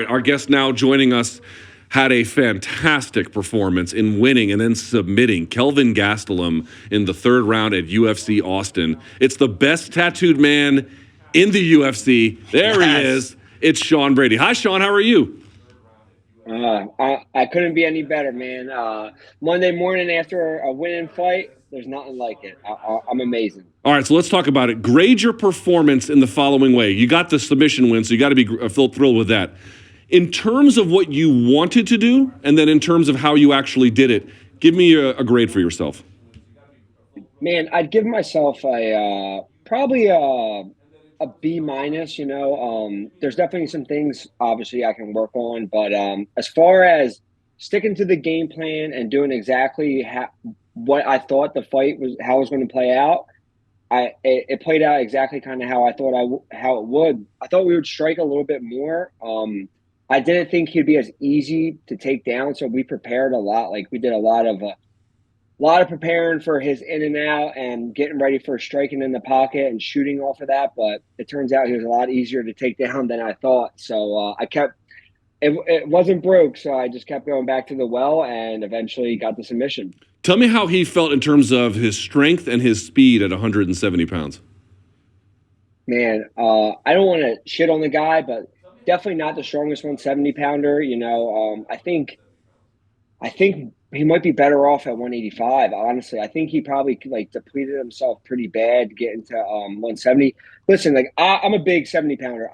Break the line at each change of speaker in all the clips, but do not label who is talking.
right, our guest now joining us had a fantastic performance in winning and then submitting Kelvin Gastelum in the third round at UFC Austin. It's the best tattooed man in the UFC. There he is. It's Sean Brady. Hi, Sean. How are you?
I couldn't be any better, man. Monday morning after a winning fight, there's nothing like it. I'm amazing.
All right, so let's talk about it. Grade your performance in the following way. You got the submission win, so you got to be thrilled with that. In terms of what you wanted to do, and then in terms of how you actually did it, give me a grade for yourself.
Man, I'd give myself probably a B minus. There's definitely some things obviously I can work on, but as far as sticking to the game plan and doing exactly what I thought the fight was, how it was going to play out, it played out exactly kind of how I thought how it would. I thought we would strike a little bit more. I didn't think he'd be as easy to take down, so we prepared a lot. Like, we did a lot of preparing for his in and out and getting ready for striking in the pocket and shooting off of that. But it turns out he was a lot easier to take down than I thought. So I kept it wasn't broke, so I just kept going back to the well and eventually got the submission.
Tell me how he felt in terms of his strength and his speed at 170 pounds.
Man, I don't want to shit on the guy, but definitely not the strongest 170-pounder. I think he might be better off at 185. Honestly, I think he probably depleted himself pretty bad to get into 170. Listen, I'm a big 70-pounder.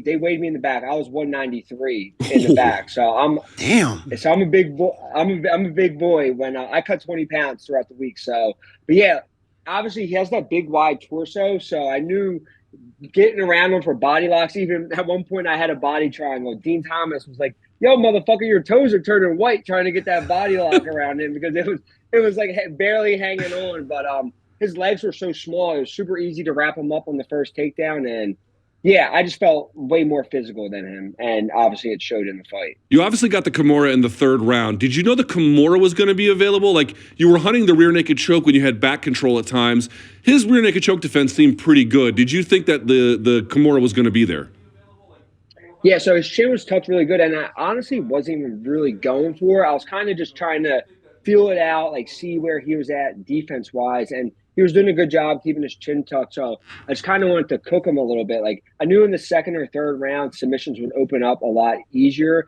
They weighed me in the back. I was 193 in the back. So I'm a big boy. I'm a big boy when I cut 20 pounds throughout the week. So, but yeah, obviously he has that big wide torso. So I knew getting around him for body locks. Even at one point I had a body triangle. Dean Thomas was like, "Yo, motherfucker, your toes are turning white trying to get that body lock around him," because it was like barely hanging on. But his legs were so small, it was super easy to wrap him up on the first takedown. And yeah, I just felt way more physical than him, and obviously it showed in the fight.
You obviously got the Kimura in the third round. Did you know the Kimura was going to be available? Like, you were hunting the rear naked choke when you had back control at times. His rear naked choke defense seemed pretty good. Did you think that the Kimura was going to be there?
Yeah, so his chin was tucked really good, and I honestly wasn't even really going for it. I was kind of just trying to feel it out, like see where he was at defense-wise, and he was doing a good job keeping his chin tucked, so I just kind of wanted to cook him a little bit. Like, I knew in the second or third round, submissions would open up a lot easier,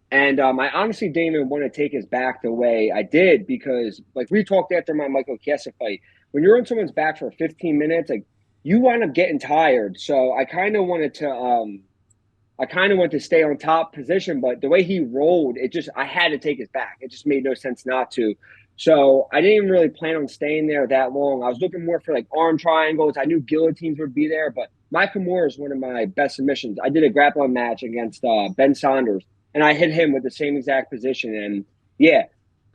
and I honestly didn't even want to take his back the way I did, because, like we talked after my Michael Chiesa fight, when you're on someone's back for 15 minutes, like, you wind up getting tired, so I kind of wanted to stay on top position, but the way he rolled, I had to take his back. It just made no sense not to. So I didn't even really plan on staying there that long. I was looking more for like arm triangles. I knew guillotines would be there, but my Kimura is one of my best submissions. I did a grappling match against Ben Saunders, and I hit him with the same exact position. And yeah,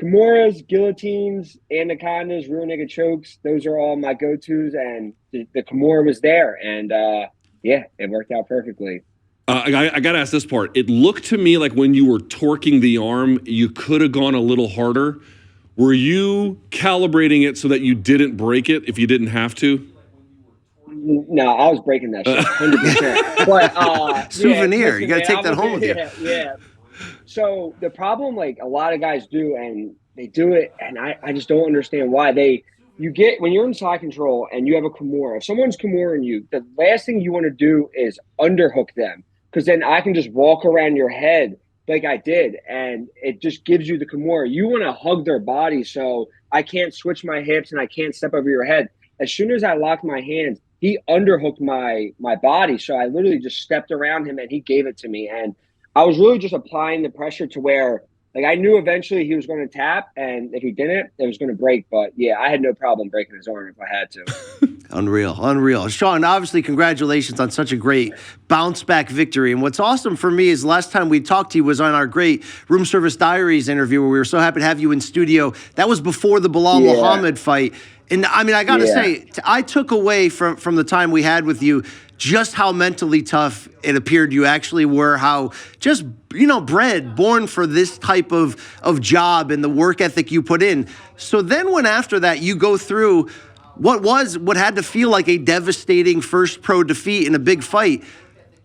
Kimuras, guillotines, anacondas, rear naked chokes, those are all my go-tos, and the Kimura was there. And yeah, it worked out perfectly.
I got to ask this part. It looked to me like when you were torquing the arm, you could have gone a little harder. Were you calibrating it so that you didn't break it if you didn't have to?
No, I was breaking that shit 100%. But
souvenir, you got to take that home with you.
Yeah. So the problem, like a lot of guys do, and they do it, and I just don't understand why when you're in side control and you have a Kimura, if someone's Kimura you, the last thing you want to do is underhook them, because then I can just walk around your head like I did, and it just gives you the Kimura. You want to hug their body, so I can't switch my hips and I can't step over your head. As soon as I locked my hands, he underhooked my body, so I literally just stepped around him and he gave it to me. And I was really just applying the pressure to where, like, I knew eventually he was going to tap, and if he didn't, it was going to break. But yeah, I had no problem breaking his arm if I had to.
Unreal. Sean, obviously, congratulations on such a great bounce-back victory. And what's awesome for me is last time we talked to you was on our great Room Service Diaries interview, where we were so happy to have you in studio. That was before the Bilal Muhammad fight. And I mean, I got to say, I took away from the time we had with you just how mentally tough it appeared you actually were, how just, born for this type of job and the work ethic you put in. So then when after that you go through what had to feel like a devastating first pro defeat in a big fight,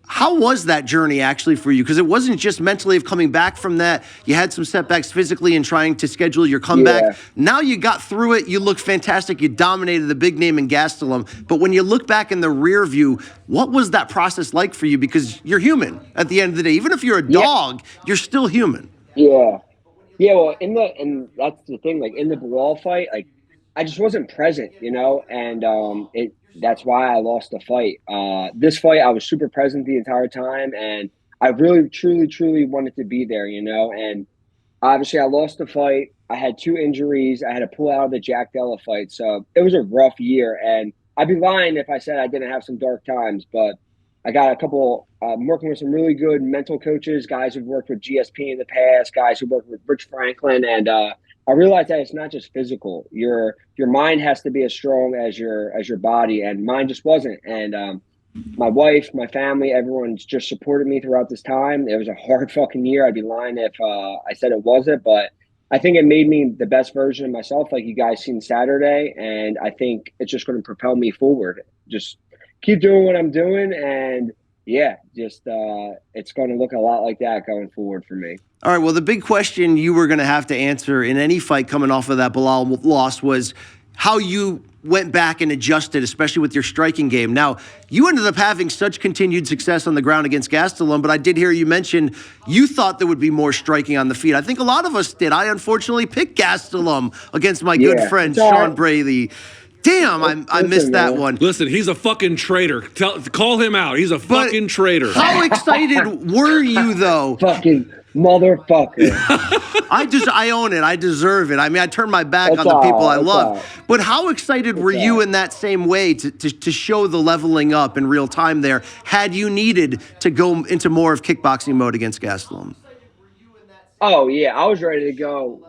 How was that journey actually for you? Because it wasn't just mentally of coming back from that. You had some setbacks physically in trying to schedule your comeback.
Yeah.
Now you got through it. You look fantastic. You dominated the big name in Gastelum. But when you look back in the rear view, what was that process like for you? Because you're human at the end of the day. Even if you're a dog, you're still human.
Yeah. Yeah, well, and that's the thing, like in the Bilal fight, like I just wasn't present, and that's why I lost the fight. This fight I was super present the entire time, and I really truly truly wanted to be there, and obviously I lost the fight. I had 2 injuries. I had to pull out of the Jack Della fight. So it was a rough year, and I'd be lying if I said I didn't have some dark times, but I got a couple. I'm working with some really good mental coaches, guys who've worked with GSP in the past, guys who worked with Rich Franklin, and I realized that it's not just physical. Your mind has to be as strong as your body, and mine just wasn't. And my wife, my family, everyone's just supported me throughout this time. It was a hard fucking year. I'd be lying if I said it wasn't, but I think it made me the best version of myself, like you guys seen Saturday, and I think it's just going to propel me forward. Just keep doing what I'm doing, and just it's going to look a lot like that going forward for me.
All right, well, the big question you were going to have to answer in any fight coming off of that Bilal loss was how you went back and adjusted, especially with your striking game. Now, you ended up having such continued success on the ground against Gastelum, but I did hear you mention you thought there would be more striking on the feet. I think a lot of us did. I unfortunately picked Gastelum against my good friend, Sean Brady. Damn, I missed that one.
Listen, he's a fucking traitor. Call him out. He's a fucking traitor.
How excited were you, though?
Fucking motherfucker.
I own it. I deserve it. I mean, I turned my back on the people I love. But how excited were you in that same way to show the leveling up in real time there, had you needed to go into more of kickboxing mode against Gastelum?
Oh, yeah. I was ready to go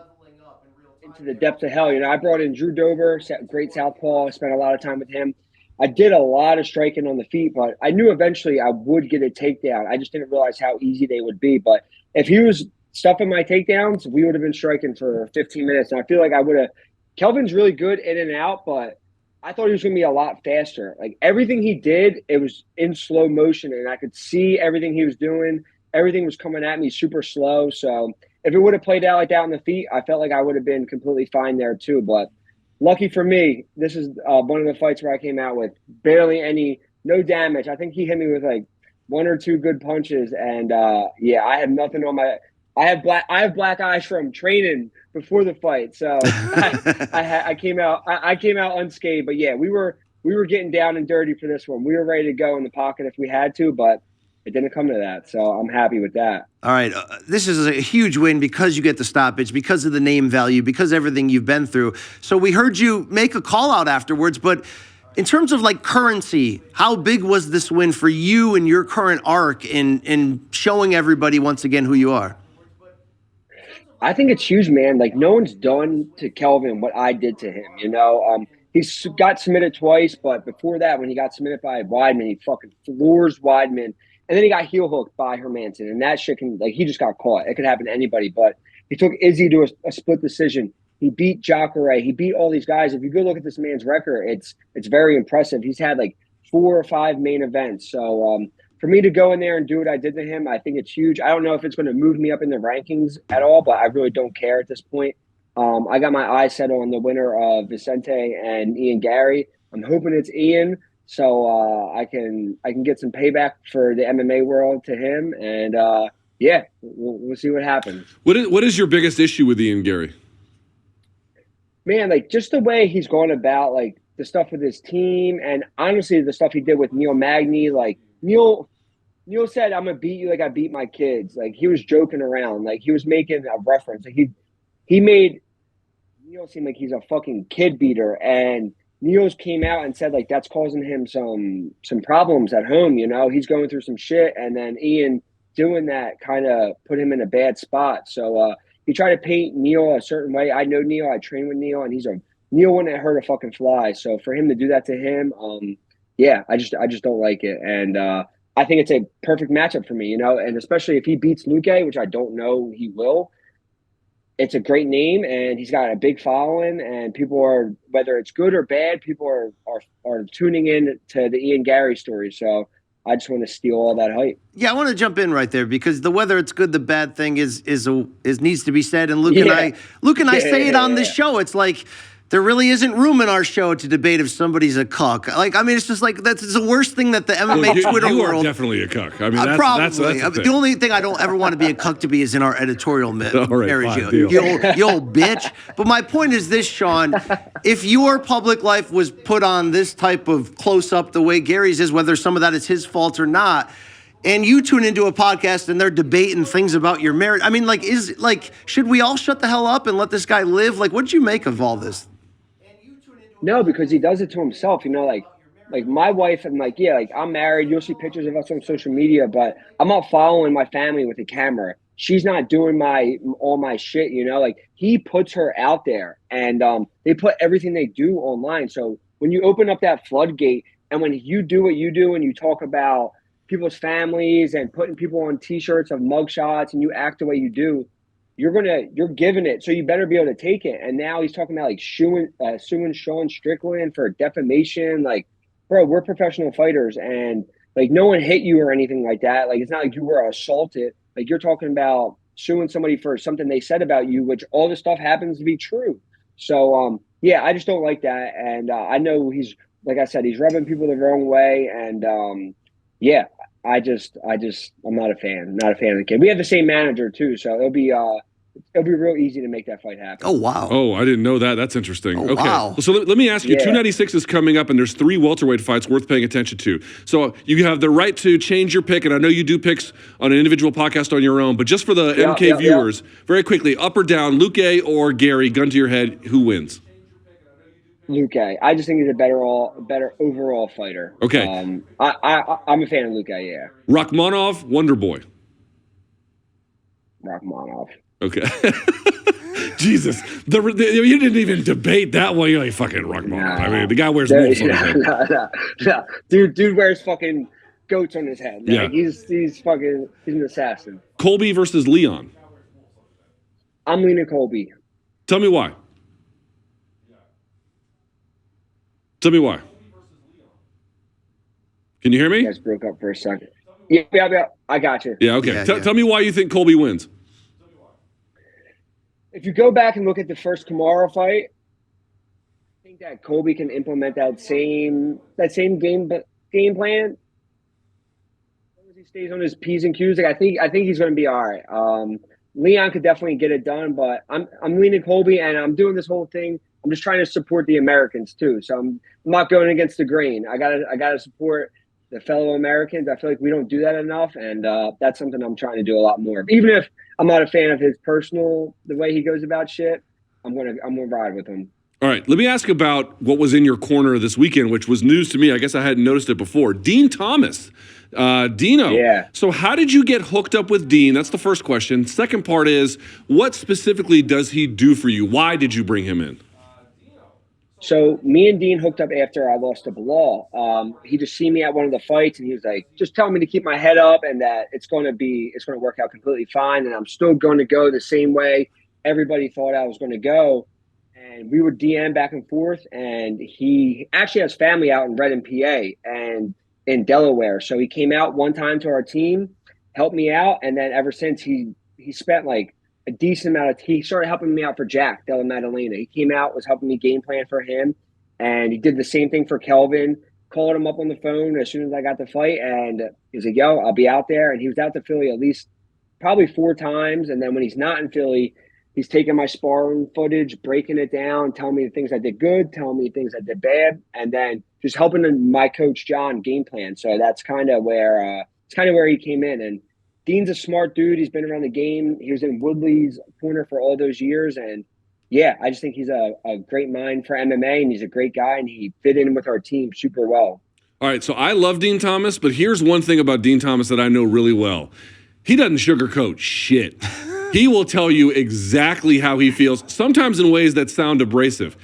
into the depths of hell. I brought in Drew Dober, great southpaw. I spent a lot of time with him. I did a lot of striking on the feet, but I knew eventually I would get a takedown. I just didn't realize how easy they would be. But if he was stuffing my takedowns, we would have been striking for 15 minutes. And I feel like I would have – Kelvin's really good in and out, but I thought he was going to be a lot faster. Like everything he did, it was in slow motion, and I could see everything he was doing. Everything was coming at me super slow. So if it would have played out like that on the feet, I felt like I would have been completely fine there too. But lucky for me, this is one of the fights where I came out with barely no damage. I think he hit me with like 1 or 2 good punches, and I had nothing on my. I have black eyes from training before the fight, so I came out unscathed. But yeah, we were getting down and dirty for this one. We were ready to go in the pocket if we had to, but it didn't come to that, so I'm happy with that.
All right, this is a huge win because you get the stoppage, because of the name value, because everything you've been through. So we heard you make a call out afterwards, but in terms of like currency, how big was this win for you and your current arc in showing everybody once again who you are?
I think it's huge, man. Like no one's done to Kelvin what I did to him. He's got submitted twice, but before that, when he got submitted by Weidman, he fucking floors Weidman, and then he got heel hooked by Hermanson, and that shit he just got caught. It could happen to anybody, but he took Izzy to a split decision. He beat Jacare. He beat all these guys. If you go look at this man's record, it's very impressive. He's had like 4 or 5 main events. So for me to go in there and do what I did to him, I think it's huge. I don't know if it's going to move me up in the rankings at all, but I really don't care at this point. I got my eyes set on the winner of Vicente and Ian Garry. I'm hoping it's Ian, so I can get some payback for the MMA world to him. And we'll see what happens.
What is your biggest issue with Ian Garry?
Man, like just the way he's going about like the stuff with his team, and honestly the stuff he did with Neil Magny. Like Neil said, "I'm gonna beat you like I beat my kids." Like he was joking around, like he was making a reference. Like he made Neil seem like he's a fucking kid beater, and Neil's came out and said like that's causing him some problems at home. He's going through some shit, and then Ian doing that kind of put him in a bad spot. So he tried to paint Neil a certain way. I know Neil. I train with Neil, and Neil wouldn't hurt a fucking fly. So for him to do that to him, I just don't like it. And I think it's a perfect matchup for me, and especially if he beats Luque, which I don't know he will. It's a great name, and he's got a big following, and people are, whether it's good or bad, people are tuning in to the Ian Garry story. So I just want to steal all that hype.
Yeah, I want to jump in right there because the whether it's good, the bad thing is needs to be said. And Luke and I say it on this show. It's like there really isn't room in our show to debate if somebody's a cuck. Like, I mean, it's just like that's the worst thing that the MMA Twitter
you
world.
are definitely a cuck. I mean,
probably.
that's
the only thing I don't ever want to be a cuck to be is in our editorial
All right, fine,
you old bitch. But my point is this, Sean: if your public life was put on this type of close up the way Gary's is, whether some of that is his fault or not. And you tune into a podcast and they're debating things about your marriage. I mean, should we all shut the hell up and let this guy live? Like, what'd you make of all this?
No, because he does it to himself. Like my wife and I'm married. You'll see pictures of us on social media, but I'm not following my family with a camera. She's not doing all my shit. Like he puts her out there, and they put everything they do online. So when you open up that floodgate, and when you do what you do, and you talk about people's families and putting people on T-shirts of mugshots, and you act the way you do, you're giving it. So you better be able to take it. And now he's talking about suing Sean Strickland for defamation. Like, bro, we're professional fighters, and like no one hit you or anything like that. Like it's not like you were assaulted. Like you're talking about suing somebody for something they said about you, which all this stuff happens to be true. So yeah, I just don't like that. And I know he's, like I said, he's rubbing people the wrong way. And yeah, I'm not a fan. Not a fan of the kid. We have the same manager too, so it'll be real easy to make that fight happen.
Oh wow!
Oh, I didn't know that. That's interesting.
Oh,
okay,
wow.
So let me ask you. 296 is coming up, and there's 3 welterweight fights worth paying attention to. So you have the right to change your pick, and I know you do picks on an individual podcast on your own, but just for the MK viewers, very quickly, up or down, Luke or Garry, gun to your head, who wins?
Luke. I just think he's a better overall fighter.
Okay.
I'm a fan of Luke. Yeah.
Rachmanov, Wonder Boy.
Rachmanov.
Okay. Jesus. You didn't even debate that one. You're like, fucking Rachmanov. I mean, the guy wears wolves on his head.
No. Dude wears fucking goats on his head.
Yeah.
He's an assassin.
Colby versus Leon.
I'm leaning Colby.
Tell me why. Tell me why. Can you hear me?
You guys broke up for a second. Yeah. I got you.
Yeah, okay. Tell me why you think Colby wins.
If you go back and look at the first Kamaru fight, I think that Colby can implement that same game plan. As long as he stays on his P's and Q's, like I think he's going to be all right. Leon could definitely get it done, but I'm leaning Colby, and I'm doing this whole thing. I'm just trying to support the Americans too, so I'm not going against the grain. I gotta support the fellow Americans. I feel like we don't do that enough, and that's something I'm trying to do a lot more. Even if I'm not a fan of his the way he goes about shit, I'm gonna ride with him.
All right, let me ask about what was in your corner this weekend, which was news to me. I guess I hadn't noticed it before. Dean Thomas, Dino.
Yeah.
So how did you get hooked up with Dean? That's the first question. Second part is, what specifically does he do for you? Why did you bring him in?
So me and Dean hooked up after I lost to Bilal. He just seen me at one of the fights, and he was like, just tell me to keep my head up and that it's going to work out completely fine. And I'm still going to go the same way everybody thought I was going to go. And we would DM back and forth, and he actually has family out in Reading, PA and in Delaware. So he came out one time to our team, helped me out. And then ever since he spent like a decent amount of, he started helping me out for Jack Della Maddalena. He came out, was helping me game plan for him. And he did the same thing for Kelvin, called him up on the phone as soon as I got the fight. And he's like, yo, I'll be out there. And he was out to Philly at least probably 4 times. And then when he's not in Philly, he's taking my sparring footage, breaking it down, telling me the things I did good, telling me things I did bad, and then just helping my coach John game plan. So that's kind of where he came in. And Dean's a smart dude. He's been around the game. He was in Woodley's corner for all those years. And yeah, I just think he's a great mind for MMA, and he's a great guy, and he fit in with our team super well.
All right, so I love Dean Thomas, but here's one thing about Dean Thomas that I know really well. He doesn't sugarcoat shit. He will tell you exactly how he feels, sometimes in ways that sound abrasive.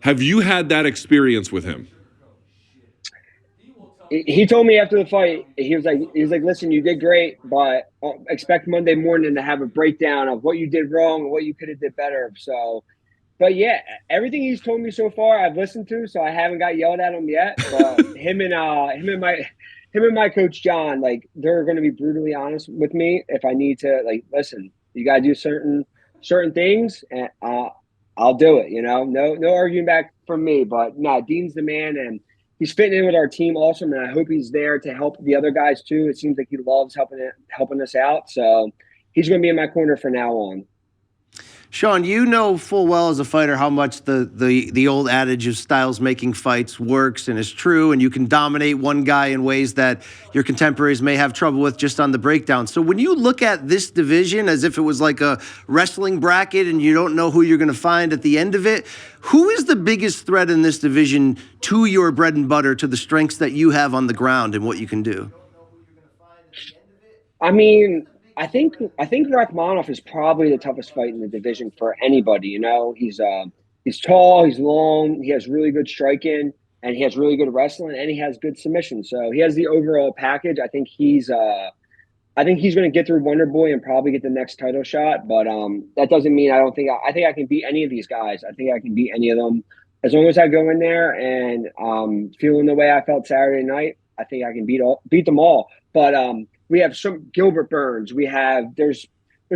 Have you had that experience with him?
He told me after the fight, he was like, listen, you did great, but expect Monday morning to have a breakdown of what you did wrong and what you could have did better. So, but yeah, everything he's told me so far, I've listened to, so I haven't got yelled at him yet. But him and him and my coach John, like they're going to be brutally honest with me if I need to. Like, listen, you got to do certain things, and I'll do it. No arguing back from me. But no, Dean's the man, and he's fitting in with our team awesome, and I hope he's there to help the other guys too. It seems like he loves helping us out, so he's going to be in my corner from now on.
Sean, you know full well as a fighter how much the old adage of styles making fights works and is true, and you can dominate one guy in ways that your contemporaries may have trouble with just on the breakdown. So when you look at this division as if it was like a wrestling bracket and you don't know who you're going to find at the end of it, who is the biggest threat in this division to your bread and butter, to the strengths that you have on the ground and what you can do?
I mean, I think Rachmaninoff is probably the toughest fight in the division for anybody. He's tall, he's long, he has really good striking, and he has really good wrestling, and he has good submission. So he has the overall package. I think he's going to get through Wonder Boy and probably get the next title shot. But that doesn't mean I think I can beat any of these guys. I think I can beat any of them as long as I go in there and feeling the way I felt Saturday night. I think I can beat them all. But we have some Gilbert Burns. There's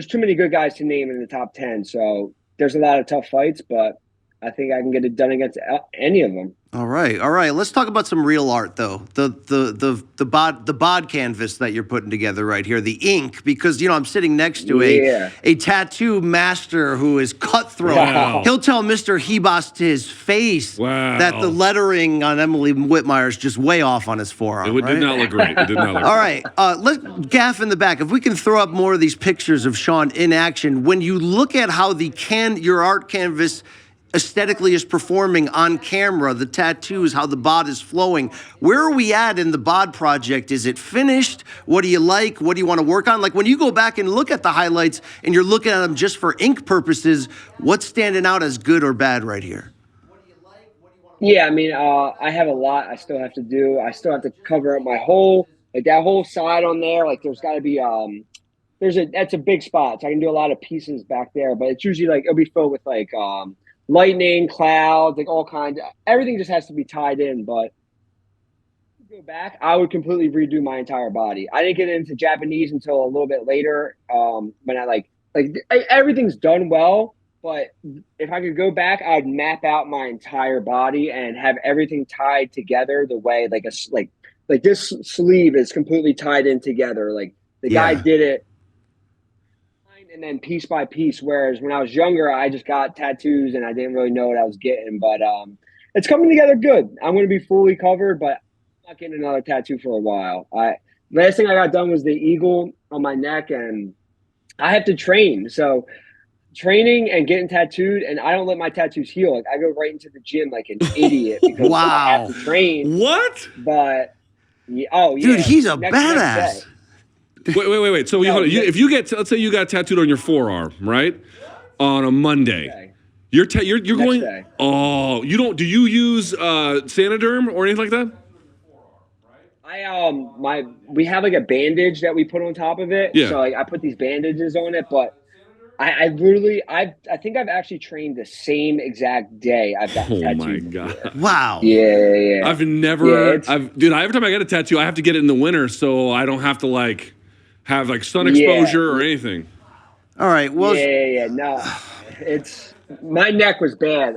too many good guys to name in the top 10. So there's a lot of tough fights, but I think I can get it done against any of them.
All right. Let's talk about some real art, though. The bod canvas that you're putting together right here, the ink, because I'm sitting next to a tattoo master who is cutthroat.
Wow.
He'll tell Mr. Hebos to his face that the lettering on Emily Whitmire is just way off on his forearm.
It did not look great. It did not look.
All right. Let's Gaff in the back. If we can throw up more of these pictures of Sean in action, when you look at how your art canvas aesthetically is performing on camera, the tattoos, how the bod is flowing. Where are we at in the bod project? Is it finished? What do you like? What do you want to work on? Like when you go back and look at the highlights and you're looking at them just for ink purposes, what's standing out as good or bad right here?
Yeah, I mean, I have a lot I still have to do. I still have to cover up my that whole side on there. Like there's got to be that's a big spot. So I can do a lot of pieces back there, but it's usually like it'll be filled with like lightning, clouds, like all kinds. Everything just has to be tied in. But go back, I would completely redo my entire body. I didn't get into Japanese until a little bit later. When everything's done well, but if I could go back, I'd map out my entire body and have everything tied together the way like this sleeve is completely tied in together. Like the guy did it. And then piece by piece, whereas when I was younger, I just got tattoos and I didn't really know what I was getting. But it's coming together good. I'm going to be fully covered, but I'm not getting another tattoo for a while. Last thing I got done was the eagle on my neck, and I have to train. So training and getting tattooed, and I don't let my tattoos heal. Like I go right into the gym like an idiot because I have to train.
What?
But
dude, he's a badass.
Wait. So if you get, let's say you got tattooed on your forearm, right, on a Monday,
okay.
you're going.
Day.
Oh, you don't? Do you use Sanoderm or anything like that?
We have like a bandage that we put on top of it.
Yeah.
So like I put these bandages on it, but I think I've actually trained the same exact day I've got tattooed.
Oh my God.
Wow.
Yeah.
I've never, dude, every time I get a tattoo, I have to get it in the winter so I don't have to like have like sun exposure or anything.
All right. Well,
no, my neck was bad.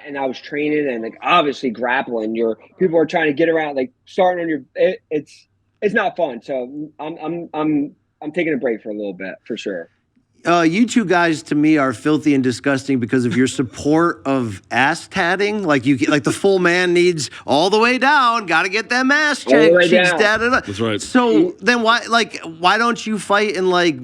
And I was training and like obviously grappling. People are trying to get around, like starting on it's not fun. So I'm taking a break for a little bit for sure.
You two guys to me are filthy and disgusting because of your support of ass tatting. Like the full man needs all the way down. Got to get them ass cheeks.
That's right.
So then why don't you fight in like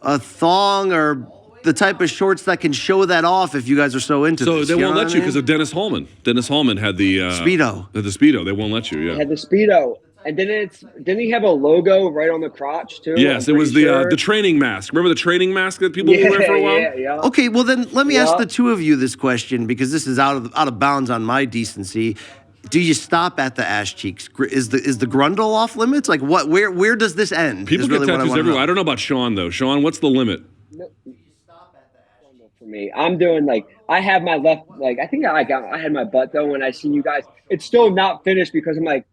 a thong or the type of shorts that can show that off if you guys are so into this?
So they won't let you because of Dennis Holman. Dennis Holman had the
Speedo.
The Speedo. They won't let you. Yeah.
Had the Speedo. And didn't he have a logo right on the crotch too?
Yes, it was the training mask. Remember the training mask that people would wear for a while?
Yeah.
Okay, well then let me ask the two of you this question because this is out of bounds on my decency. Do you stop at the ass cheeks? Is the grundle off limits? Like what? Where does this end?
People get tattoos everywhere. I don't know about Sean though. Sean, what's the limit?
For me, I'm doing like I have my left. Like I think I had my butt though when I see you guys. It's still not finished because I'm like.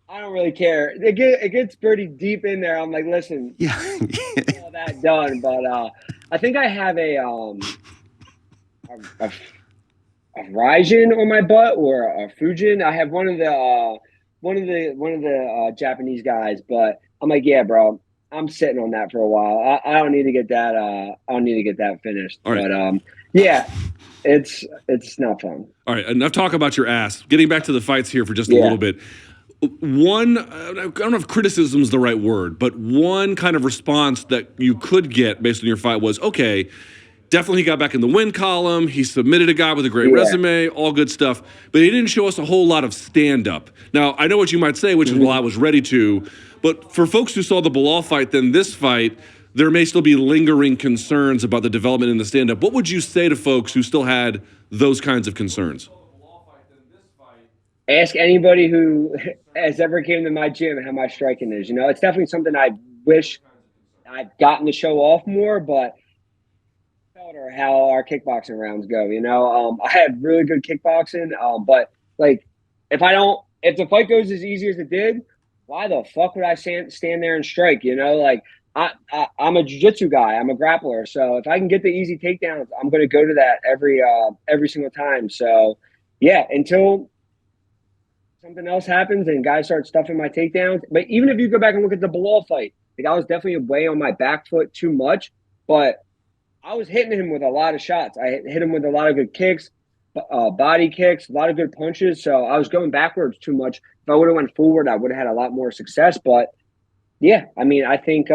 I don't really care. It gets pretty deep in there. I'm like, listen,
Yeah.
all that done, but I think I have a, a Raijin on my butt or a Fujin. I have one of the Japanese guys, but I'm like, yeah, bro, I'm sitting on that for a while. I don't need to get that. I don't need to get that finished.
All right.
But yeah, it's not fun.
All right, enough talk about your ass. Getting back to the fights here for just a
Yeah.
little bit. One, I don't know if criticism is the right word, but one kind of response that you could get based on your fight was, okay, definitely he got back in the win column. He submitted a guy with a great resume, all good stuff, but he didn't show us a whole lot of stand-up. Now, I know what you might say, which is, well, I was ready to, but for folks who saw the Bilal fight, then this fight, there may still be lingering concerns about the development in the stand-up. What would you say to folks who still had those kinds of concerns?
Ask anybody who has ever came to my gym how my striking is. You know, it's definitely something I wish I'd gotten to show off more, but or how our kickboxing rounds go. You know, I had really good kickboxing, but like if the fight goes as easy as it did, why the fuck would I stand there and strike? You know, like I'm a jiu-jitsu guy, I'm a grappler, so if I can get the easy takedowns, I'm going to go to that every single time. So yeah, until something else happens and guys start stuffing my takedowns. But even if you go back and look at the Bilal fight, like I was definitely way on my back foot too much, but I was hitting him with a lot of shots. I hit him with a lot of good kicks, body kicks, a lot of good punches. So I was going backwards too much. If I would have went forward, I would have had a lot more success. But yeah, I mean, I think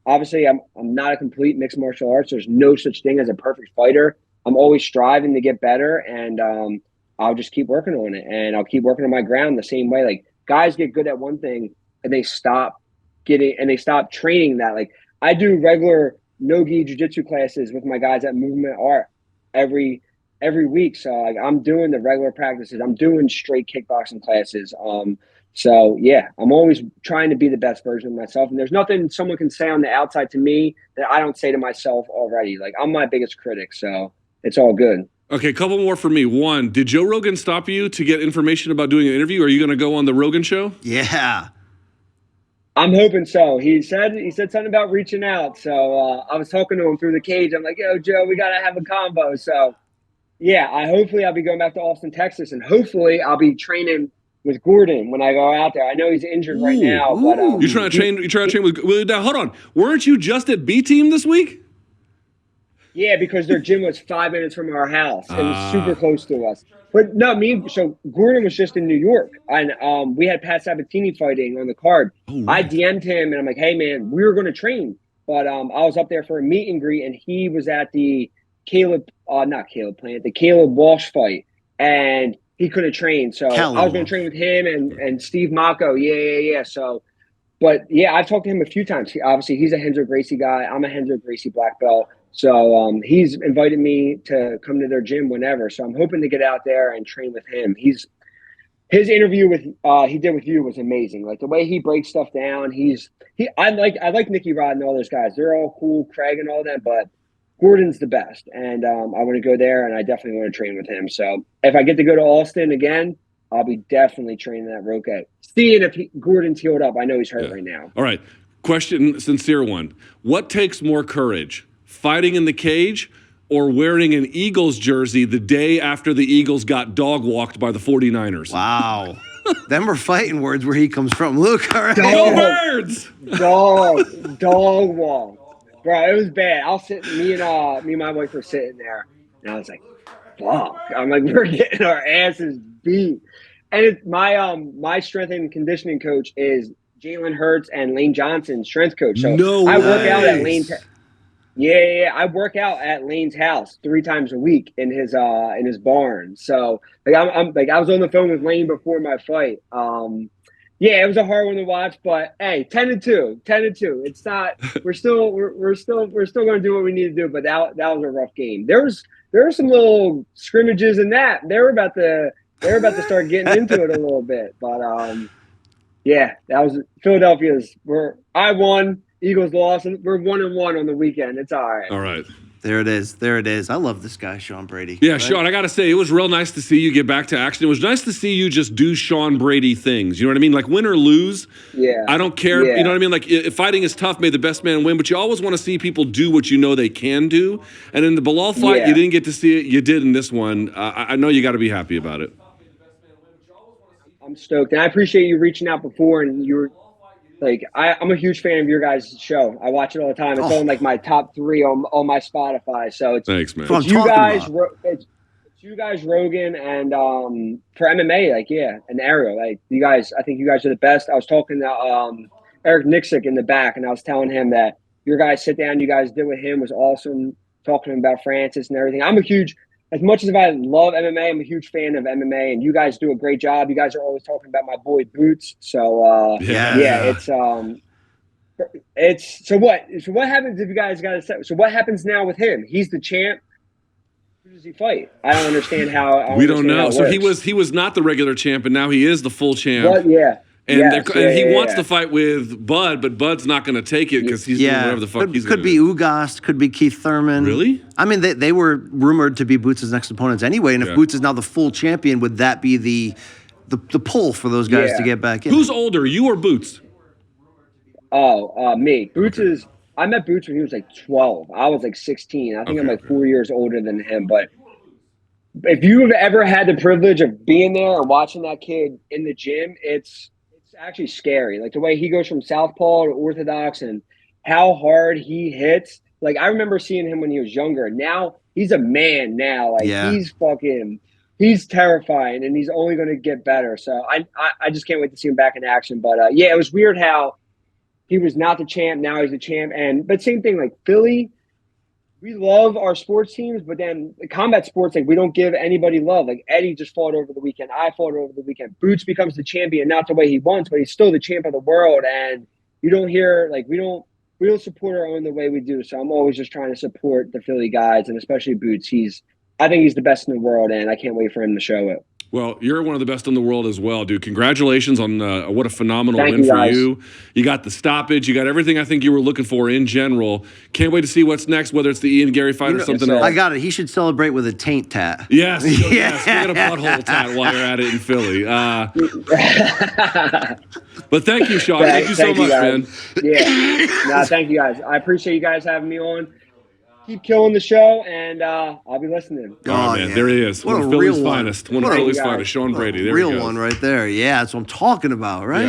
obviously I'm not a complete mixed martial arts. There's no such thing as a perfect fighter. I'm always striving to get better, and I'll just keep working on it, and I'll keep working on my ground the same way. Like guys get good at one thing and they stop training that. Like I do regular no-gi jiu-jitsu classes with my guys at Movement Art every week. So like I'm doing the regular practices. I'm doing straight kickboxing classes. So yeah, I'm always trying to be the best version of myself. And there's nothing someone can say on the outside to me that I don't say to myself already. Like I'm my biggest critic, so it's all good.
Okay, a couple more for me. One, did Joe Rogan stop you to get information about doing an interview? Are you going to go on the Rogan show?
Yeah.
I'm hoping so. He said something about reaching out. So I was talking to him through the cage. I'm like, yo, Joe, we got to have a combo. So yeah, hopefully I'll be going back to Austin, Texas, and hopefully I'll be training with Gordon when I go out there. I know he's injured right now, but
you're trying to train with. Well, now, hold on. Weren't you just at B Team this week?
yeah, because their gym was 5 minutes from our house. It was super close to us. But no, so Gordon was just in New York, and we had Pat Sabatini fighting on the card.
Oh, right.
I DM'd him, and I'm like, hey, man, we were going to train. But I was up there for a meet and greet, and he was at the the Caleb Walsh fight, and he couldn't train. So I was going to train with him and Steve Mako. Yeah. So, but yeah, I've talked to him a few times. Obviously, he's a Henzo Gracie guy. I'm a Henzo Gracie black belt. So he's invited me to come to their gym whenever. So I'm hoping to get out there and train with him. His interview with he did with you was amazing. Like the way he breaks stuff down. I like Nicky Rod and all those guys. They're all cool, Craig and all that, but Gordon's the best. And I want to go there, and I definitely want to train with him. So if I get to go to Austin again, I'll be definitely training that Roque. Seeing if Gordon's healed up. I know he's hurt right now.
All right. Question, sincere one. What takes more courage? Fighting in the cage or wearing an Eagles jersey the day after the Eagles got dog walked by the 49ers?
Wow. Them were fighting words where he comes from. Luke, all right.
Go Birds!
Dog walk. Bro, it was bad. Me and my wife were sitting there, and I was like, fuck. I'm like, we're getting our asses beat. And it's my strength and conditioning coach is Jalen Hurts and Lane Johnson's strength coach. So I work out at Lane's. Yeah. I work out at Lane's house 3 times a week in his barn. So like I'm like I was on the phone with Lane before my fight. Yeah, it was a hard one to watch, but hey, 10-2. It's not. We're still going to do what we need to do. But that was a rough game. There were some little scrimmages in that. They were about to start getting into it a little bit. But yeah, that was Philadelphia's. I won. Eagles lost, and we're 1-1 on the weekend. It's all right.
All right.
There it is. There it is. I love this guy, Sean Brady.
Yeah,
right?
Sean, I got to say, it was real nice to see you get back to action. It was nice to see you just do Sean Brady things. You know what I mean? Like, win or lose,
Yeah.
I don't care.
Yeah.
You know what I mean? Like, if fighting is tough, may the best man win. But you always want to see people do what you know they can do. And in the Bilal fight,
Yeah.
you didn't get to see it. You did in this one. I know you got to be happy about it.
I'm stoked, and I appreciate you reaching out before, and you were like, I'm a huge fan of your guys' show. I watch it all the time. It's on like my top 3 on my Spotify. So it's
Thanks, man.
That's
it's
what I'm
you
talking
guys,
about.
it's you guys, Rogan, and for MMA, like and Ariel, like you guys. I think you guys are the best. I was talking to Eric Nixick in the back, and I was telling him that your guys sit down, you guys did with him was awesome. Talking to him about Francis and everything. I'm a huge. As much as I love MMA, I'm a huge fan of MMA, and you guys do a great job. You guys are always talking about my boy Boots. So
Yeah.
it's so what happens if you guys got to? So what happens now with him? He's the champ. Who does he fight? I don't understand how.
We don't know. So
works.
he was not the regular champ, and now he is the full champ.
What? Yeah.
And,
Yes,
he wants to fight with Bud, but Bud's not going to take it because he's doing whatever the fuck he's going
Could
to
be
do.
Ugast, could be Keith Thurman.
Really?
I mean, they were rumored to be Boots' next opponents anyway, and if
Yeah.
Boots is now the full champion, would that be the pull for those guys to get back in?
Who's older, you or Boots?
Me. Boots is. I met Boots when he was like 12. I was like 16. I think I'm like 4 years older than him. But if you've ever had the privilege of being there and watching that kid in the gym, it's actually scary. Like the way he goes from southpaw to orthodox and how hard he hits. Like I remember seeing him when he was younger. Now he's a man now. Like he's terrifying, and he's only going to get better. So I just can't wait to see him back in action. But it was weird how he was not the champ. Now he's the champ. But same thing, like Philly, we love our sports teams, but then the combat sports, like we don't give anybody love. Like Eddie just fought over the weekend. I fought over the weekend. Boots becomes the champion, not the way he wants, but he's still the champ of the world. And you don't hear, like, we don't support our own the way we do. So I'm always just trying to support the Philly guys, and especially Boots. I think he's the best in the world, and I can't wait for him to show it.
Well, you're one of the best in the world as well, dude. Congratulations on what a phenomenal
Thank
win
you,
for
guys.
you. You got the stoppage. You got everything I think you were looking for in general. Can't wait to see what's next, whether it's the Ian Garry fight or something else.
I got it. He should celebrate with a taint tat.
Yes, yes. Get a butthole tat while you're at it in Philly. But thank you, Sean. Thank you so much, man.
Yeah. No, thank you guys. I appreciate you guys having me on. Keep killing the show, and I'll be listening.
Oh, man, there he is.
What
One
a
of Philly's
real one.
finest. One of Philly's finest, Sean Brady. There
real
he goes.
one right there. Yeah, that's what I'm talking about, right?
Yeah.